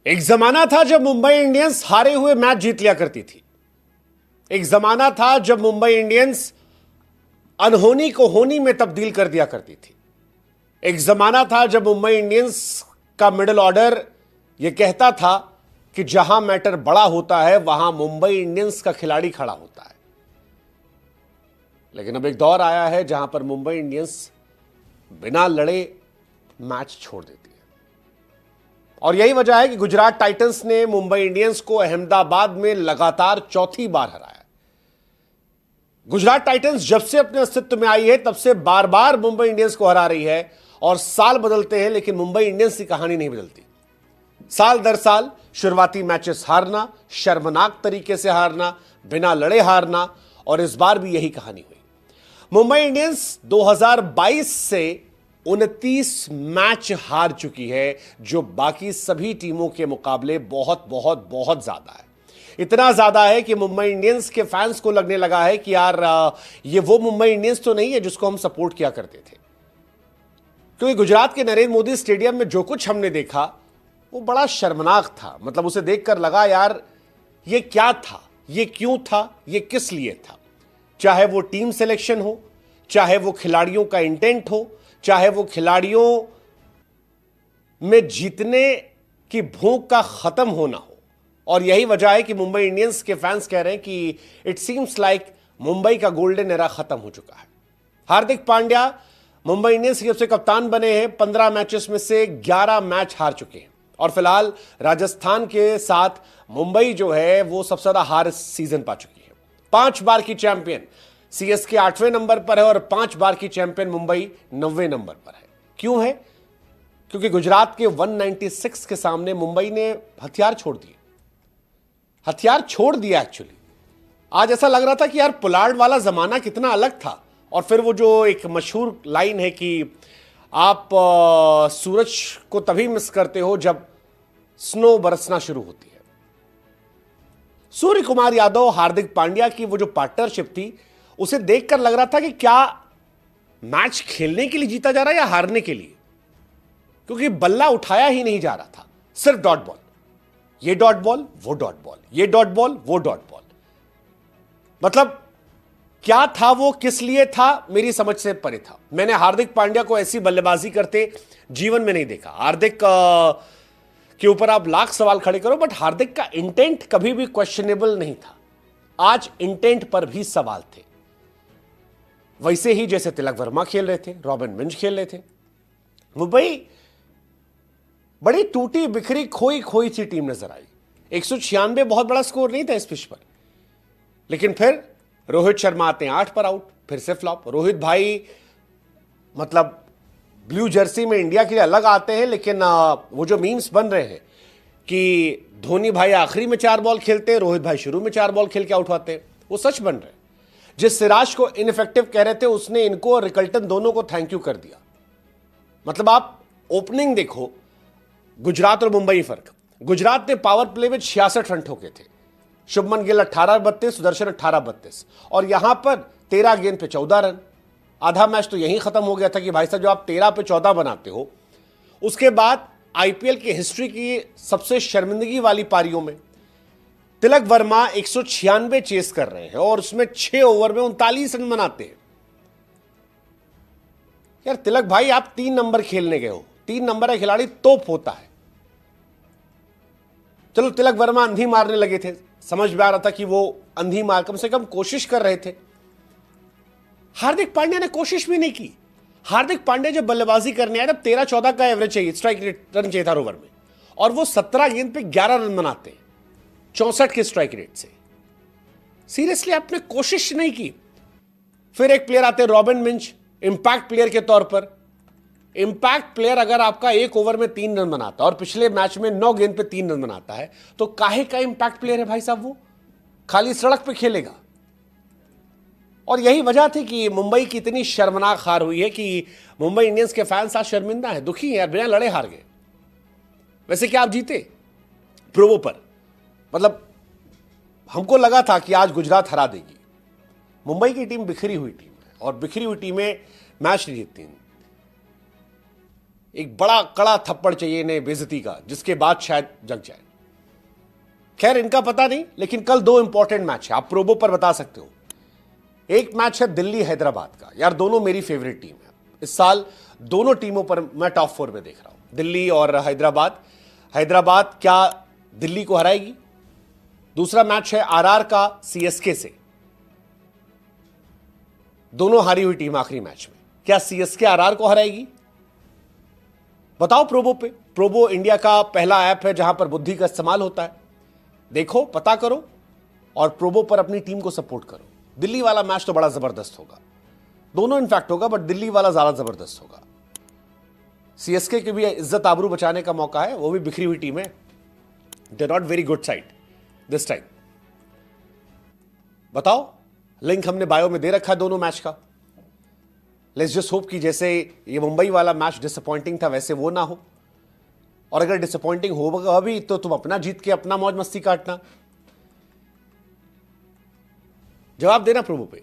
एक जमाना था जब मुंबई इंडियंस हारे हुए मैच जीत लिया करती थी। एक जमाना था जब मुंबई इंडियंस अनहोनी को होनी में तब्दील कर दिया करती थी। एक जमाना था जब मुंबई इंडियंस का मिडिल ऑर्डर यह कहता था कि जहां मैटर बड़ा होता है वहां मुंबई इंडियंस का खिलाड़ी खड़ा होता है। लेकिन अब एक दौर आया है जहां पर मुंबई इंडियंस बिना लड़े मैच छोड़ देती है। और यही वजह है कि गुजरात टाइटंस ने मुंबई इंडियंस को अहमदाबाद में लगातार चौथी बार हराया। गुजरात टाइटंस जब से अपने अस्तित्व में आई है तब से बार बार मुंबई इंडियंस को हरा रही है। और साल बदलते हैं लेकिन मुंबई इंडियंस की कहानी नहीं बदलती। साल दर साल शुरुआती मैचेस हारना, शर्मनाक तरीके से हारना, बिना लड़े हारना, और इस बार भी यही कहानी हुई। मुंबई इंडियंस 2022 से 29 मैच हार चुकी है, जो बाकी सभी टीमों के मुकाबले बहुत बहुत बहुत ज्यादा है। इतना ज्यादा है कि मुंबई इंडियंस के फैंस को लगने लगा है कि यार ये वो मुंबई इंडियंस तो नहीं है जिसको हम सपोर्ट किया करते थे। क्योंकि गुजरात के नरेंद्र मोदी स्टेडियम में जो कुछ हमने देखा वो बड़ा शर्मनाक था। मतलब उसे देखकर लगा यार ये क्या था, ये क्यों था, ये किस लिए था। चाहे वो टीम सिलेक्शन हो, चाहे वो खिलाड़ियों का इंटेंट हो, चाहे वो खिलाड़ियों में जीतने की भूख का खत्म होना हो। और यही वजह है कि मुंबई इंडियंस के फैंस कह रहे हैं कि इट सीम्स लाइक मुंबई का गोल्डन एरा खत्म हो चुका है। हार्दिक पांड्या मुंबई इंडियंस की ओर से कप्तान बने हैं। 15 मैचेस में से 11 मैच हार चुके हैं। और फिलहाल राजस्थान के साथ मुंबई जो है वो सबसे ज्यादा हार सीजन पा चुकी है। 5 बार की चैंपियन सीएसके 8वें नंबर पर है और 5 बार की चैंपियन मुंबई 9वें नंबर पर है। क्यों है? क्योंकि गुजरात के 196 के सामने मुंबई ने हथियार छोड़ दिए। हथियार छोड़ दिया एक्चुअली। आज ऐसा लग रहा था कि यार पोलार्ड वाला जमाना कितना अलग था। और फिर वो जो एक मशहूर लाइन है कि आप सूरज को तभी मिस करते हो जब स्नो बरसना शुरू होती है। सूर्य कुमार यादव, हार्दिक पांड्या की वो जो पार्टनरशिप थी उसे देखकर लग रहा था कि क्या मैच खेलने के लिए जीता जा रहा है या हारने के लिए। क्योंकि बल्ला उठाया ही नहीं जा रहा था, सिर्फ डॉट बॉल। ये डॉट बॉल, वो डॉट बॉल, ये डॉट बॉल, वो डॉट बॉल। मतलब क्या था वो, किस लिए था, मेरी समझ से परे था। मैंने हार्दिक पांड्या को ऐसी बल्लेबाजी करते जीवन में नहीं देखा। हार्दिक के ऊपर आप लाख सवाल खड़े करो, बट हार्दिक का इंटेंट कभी भी क्वेश्चनेबल नहीं था। आज इंटेंट पर भी सवाल थे। वैसे ही जैसे तिलक वर्मा खेल रहे थे, रॉबिन मिंज खेल रहे थे। मुंबई बड़ी टूटी बिखरी खोई खोई सी टीम नजर आई। 196 बहुत बड़ा स्कोर नहीं था इस पिच पर। लेकिन फिर रोहित शर्मा आते हैं 8 पर आउट, फिर से फ्लॉप। रोहित भाई मतलब ब्लू जर्सी में इंडिया के लिए अलग आते हैं, लेकिन वो जो मीम्स बन रहे हैं कि धोनी भाई आखिरी में 4 बॉल खेलते हैं, रोहित भाई शुरू में 4 बॉल खेल के आउट होते हैं, वो सच बन रहे हैं। जिस सिराज को इनइफेक्टिव कह रहे थे उसने इनको और रिकल्टन दोनों को थैंक यू कर दिया। मतलब आप ओपनिंग देखो, गुजरात और मुंबई फर्क। गुजरात ने पावर प्ले में 66 रन ठोके थे। शुभमन गिल 18-32, सुदर्शन 18-32, और यहां पर 13 गेंद पे 14 रन। आधा मैच तो यहीं खत्म हो गया था कि भाई साहब जो आप 13 पे 14 बनाते हो। उसके बाद आईपीएल की हिस्ट्री की सबसे शर्मिंदगी वाली पारियों में तिलक वर्मा 196 चेस कर रहे हैं और उसमें 6 ओवर में 39 रन बनाते हैं। यार तिलक भाई आप 3 नंबर खेलने गए हो। 3 नंबर का खिलाड़ी तोप होता है। चलो तिलक वर्मा अंधी मारने लगे थे, समझ में आ रहा था कि वो अंधी मार, कम से कम कोशिश कर रहे थे। हार्दिक पांड्या ने कोशिश भी नहीं की। हार्दिक पांड्या जब बल्लेबाजी करने आया तब 13-14 का एवरेज चाहिए, स्ट्राइक रेट रन चाहिए था ओवर में, और वो 17 गेंद पे 11 रन बनाते हैं 64 के स्ट्राइक रेट से। सीरियसली आपने कोशिश नहीं की। फिर एक प्लेयर आते हैं रॉबिन मिंज, इंपैक्ट प्लेयर के तौर पर। इंपैक्ट प्लेयर अगर आपका 1 ओवर में 3 रन बनाता है और पिछले मैच में 9 गेंद पे 3 रन बनाता है तो काहे का इंपैक्ट प्लेयर है भाई साहब। वो खाली सड़क पे खेलेगा। और यही वजह थी कि मुंबई की इतनी शर्मनाक हार हुई है कि मुंबई इंडियंस के फैंस आज शर्मिंदा है, दुखी हैं यार, बिना लड़े हार गए। वैसे क्या आप जीते प्रोवो पर। मतलब हमको लगा था कि आज गुजरात हरा देगी। मुंबई की टीम बिखरी हुई टीम है और बिखरी हुई टीमें मैच नहीं जीतती। एक बड़ा कड़ा थप्पड़ चाहिए इन्हें बेइज्जती का, जिसके बाद शायद जग जाए। खैर इनका पता नहीं, लेकिन कल दो इंपॉर्टेंट मैच है, आप प्रोबो पर बता सकते हो। एक मैच है दिल्ली हैदराबाद का, यार दोनों मेरी फेवरेट टीम है इस साल, दोनों टीमों पर मैं टॉप 4 में देख रहा हूं, दिल्ली और हैदराबाद। हैदराबाद क्या दिल्ली को हराएगी? दूसरा मैच है आरआर का सीएसके से, दोनों हारी हुई टीम आखिरी मैच में, क्या सीएसके आरआर को हराएगी? बताओ प्रोबो पे। प्रोबो इंडिया का पहला ऐप है जहां पर बुद्धि का इस्तेमाल होता है, देखो पता करो और प्रोबो पर अपनी टीम को सपोर्ट करो। दिल्ली वाला मैच तो बड़ा जबरदस्त होगा, दोनों इनफैक्ट होगा, बट दिल्ली वाला ज्यादा जबरदस्त होगा। सीएसके की भी इज्जत आबरू बचाने का मौका है, वो भी बिखरी हुई टीम है, they not very good side this time. बताओ, लिंक हमने बायो में दे रखा है दोनों मैच का। लेट्स जस्ट होप कि जैसे ये मुंबई वाला मैच डिसअपॉइंटिंग था वैसे वो ना हो, और अगर डिसअपॉइंटिंग होगा भी तो तुम अपना जीत के अपना मौज मस्ती काटना। जवाब देना प्रोबो पे,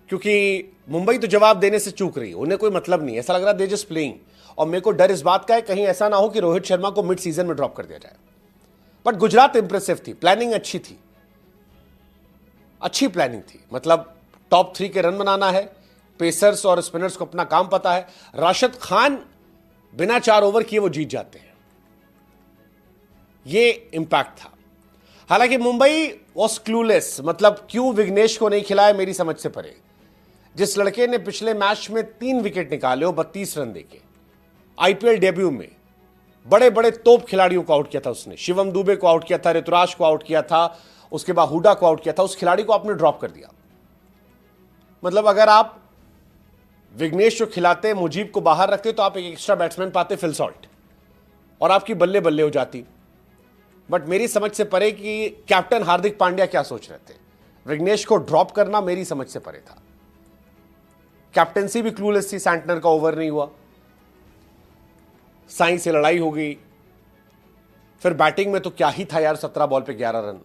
क्योंकि मुंबई तो जवाब देने से चूक रही है, उन्हें कोई मतलब नहीं, ऐसा लग रहा है दे जस्ट प्लेइंग। और मेरे को डर इस बात का है कहीं ऐसा ना हो कि रोहित शर्मा को मिड सीजन में ड्रॉप कर दिया जाए। बट गुजरात इंप्रेसिव थी, प्लानिंग अच्छी थी, अच्छी प्लानिंग थी, मतलब टॉप 3 के रन बनाना है, पेसर्स और स्पिनर्स को अपना काम पता है। राशिद खान बिना 4 ओवर किए वो जीत जाते हैं, ये इंपैक्ट था। हालांकि मुंबई वॉज क्लूलेस, मतलब क्यों विघ्नेश को नहीं खिलाया मेरी समझ से परे। जिस लड़के ने पिछले मैच में 3 विकेट निकाले हो 32 रन देके, आईपीएल डेब्यू में बड़े बड़े तोप खिलाड़ियों को आउट किया था उसने, शिवम दुबे को आउट किया था, ऋतुराज को आउट किया था, उसके बाद हुडा को आउट किया था, उस खिलाड़ी को आपने ड्रॉप कर दिया। मतलब अगर आप विघ्नेश जो खिलाते मुजीब को बाहर रखते तो आप एक एक्स्ट्रा बैट्समैन पाते फिल सॉल्ट, और आपकी बल्ले बल्ले हो जाती। बट मेरी समझ से परे कि कैप्टन हार्दिक पांड्या क्या सोच रहे थे, विघ्नेश को ड्रॉप करना मेरी समझ से परे था। कैप्टनसी भी क्लूलेस थी, सैंटनर का ओवर नहीं हुआ, साई से लड़ाई हो गई, फिर बैटिंग में तो क्या ही था यार, 17 बॉल पे 11 रन।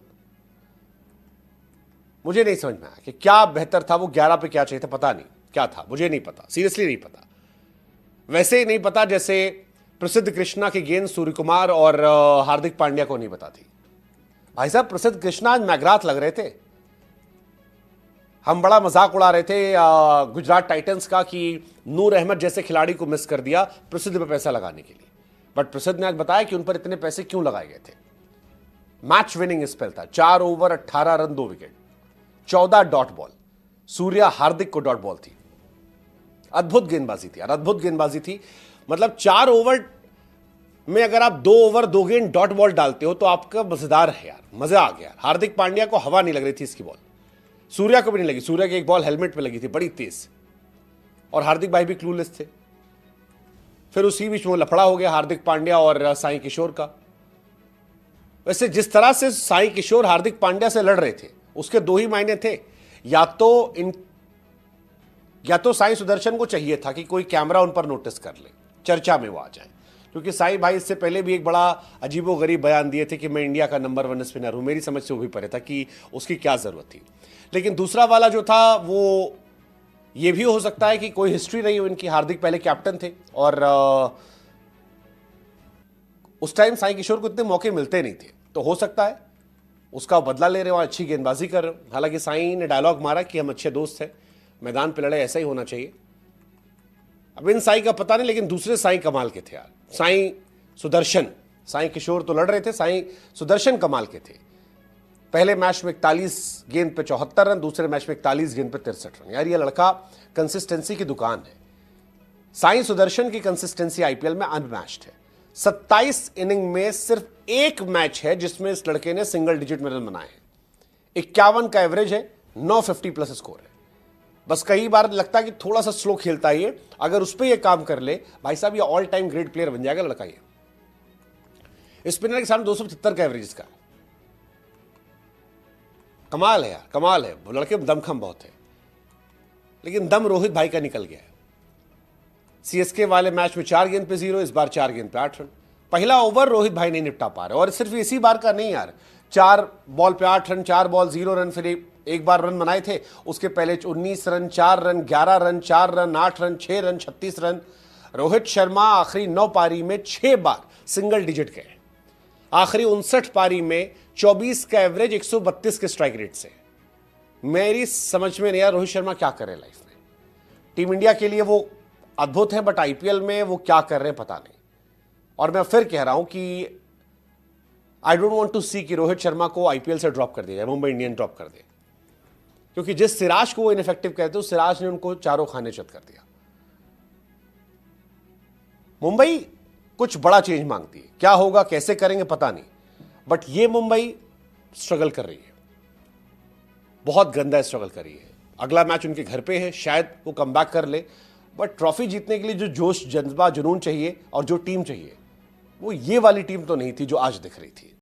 मुझे नहीं समझ में आया कि क्या बेहतर था, वो 11 पे क्या चाहिए था, पता नहीं क्या था, मुझे नहीं पता, सीरियसली नहीं पता। वैसे ही नहीं पता जैसे प्रसिद्ध कृष्णा की गेंद सूर्य कुमार और हार्दिक पांड्या को नहीं पता थी। भाई साहब प्रसिद्ध कृष्णा आज मैगरात लग रहे थे, हम बड़ा मजाक उड़ा रहे थे गुजरात टाइटंस का कि नूर अहमद जैसे खिलाड़ी को मिस कर दिया प्रसिद्ध पे पैसा लगाने के लिए। बट प्रसिद्ध ने आज बताया कि उन पर इतने पैसे क्यों लगाए गए थे। मैच विनिंग स्पेल था, 4 over 18 run 2 wicket, 14 dot ball, Surya Hardik को डॉट बॉल थी। अद्भुत गेंदबाजी थी यार, अद्भुत गेंदबाजी थी। मतलब 4 ओवर में अगर आप 2 ओवर 2 गेंद डॉट बॉल डालते हो तो आपका मजेदार है यार, मजा आ गया। हार्दिक पांड्या को हवा नहीं लग रही थी इसकी बॉल, सूर्या को भी नहीं लगी, सूर्या की एक बॉल हेलमेट पे लगी थी बड़ी तेज, और हार्दिक भाई भी क्लूलेस थे। फिर उसी बीच में लफड़ा हो गया हार्दिक पांड्या और साई किशोर का। वैसे जिस तरह से साई किशोर हार्दिक पांड्या से लड़ रहे थे उसके 2 ही मायने थे, या तो साई सुदर्शन को चाहिए था कि कोई कैमरा उन पर नोटिस कर ले, चर्चा में वो आ जाए, क्योंकि साई भाई इससे पहले भी एक बड़ा अजीबोगरीब बयान दिए थे कि मैं इंडिया का नंबर 1 स्पिनर हूं। मेरी समझ से वो भी परे था कि उसकी क्या जरूरत थी। लेकिन दूसरा वाला जो था वो ये भी हो सकता है कि कोई हिस्ट्री रही हो इनकी, हार्दिक पहले कैप्टन थे और उस टाइम साई किशोर को इतने मौके मिलते नहीं थे, तो हो सकता है उसका बदला ले रहे हो, अच्छी गेंदबाजी कर रहे हो। हालांकि साई ने डायलॉग मारा कि हम अच्छे दोस्त हैं, मैदान पे लड़े, ऐसा ही होना चाहिए। अब इन साई का पता नहीं, लेकिन दूसरे साई कमाल के थे यार, साई सुदर्शन। साई किशोर तो लड़ रहे थे, साई सुदर्शन कमाल के थे। पहले मैच में 41 गेंद पे 74 रन, दूसरे मैच में 41 गेंद पे 63 रन। यार ये लड़का कंसिस्टेंसी की दुकान है। साई सुदर्शन की कंसिस्टेंसी आईपीएल में अनमैच्ड है। 27 इनिंग में सिर्फ एक मैच है जिसमें इस लड़के ने सिंगल डिजिट में रन बनाए हैं। 51 का एवरेज है, 950 प्लस स्कोर है। बस कई बार लगता है कि थोड़ा सा स्लो खेलता है ये, अगर उस पर ये काम कर ले भाई साहब ये ऑल टाइम ग्रेट प्लेयर बन जाएगा लड़का। ये स्पिनर के सामने 275 का एवरेज इसका, कमाल है यार, कमाल है। लड़के में दमखम बहुत है, लेकिन दम रोहित भाई का निकल गया है। सीएसके वाले मैच में 4 गेंद पे 0, इस बार 4 गेंद पे 8 रन। पहला ओवर रोहित भाई नहीं निपटा पा रहे, और सिर्फ इसी बार का नहीं यार, 4 बॉल पे 8 रन, 4 बॉल 0 रन, फिर एक बार रन बनाए थे, उसके पहले 19 run, 4 run, 11 run, 4 run, 8 run, 6 run, 36 run. Rohit Sharma आखिरी 9 पारी में 6 बार सिंगल डिजिट गए। आखिरी 59 पारी में 24 का एवरेज 132 के स्ट्राइक रेट से। मेरी समझ में नहीं आया रोहित शर्मा क्या कर रहे हैं लाइफ में। टीम इंडिया के लिए वो अद्भुत है, बट आईपीएल में वो क्या कर रहे हैं पता नहीं। और मैं फिर कह रहा हूं कि आई डोंट वांट टू सी कि रोहित शर्मा को आईपीएल से ड्रॉप कर दिया जाए, मुंबई इंडियन ड्रॉप कर दे, क्योंकि जिस सिराज को वो इनफेक्टिव कहते उस सिराज ने उनको चारों खाने चत कर दिया। मुंबई कुछ बड़ा चेंज मांगती है, क्या होगा कैसे करेंगे पता नहीं, बट ये मुंबई स्ट्रगल कर रही है, बहुत गंदा स्ट्रगल कर रही है। अगला मैच उनके घर पे है, शायद वो कमबैक कर ले, बट ट्रॉफी जीतने के लिए जो जोश जज्बा जुनून चाहिए और जो टीम चाहिए वो ये वाली टीम तो नहीं थी जो आज दिख रही थी।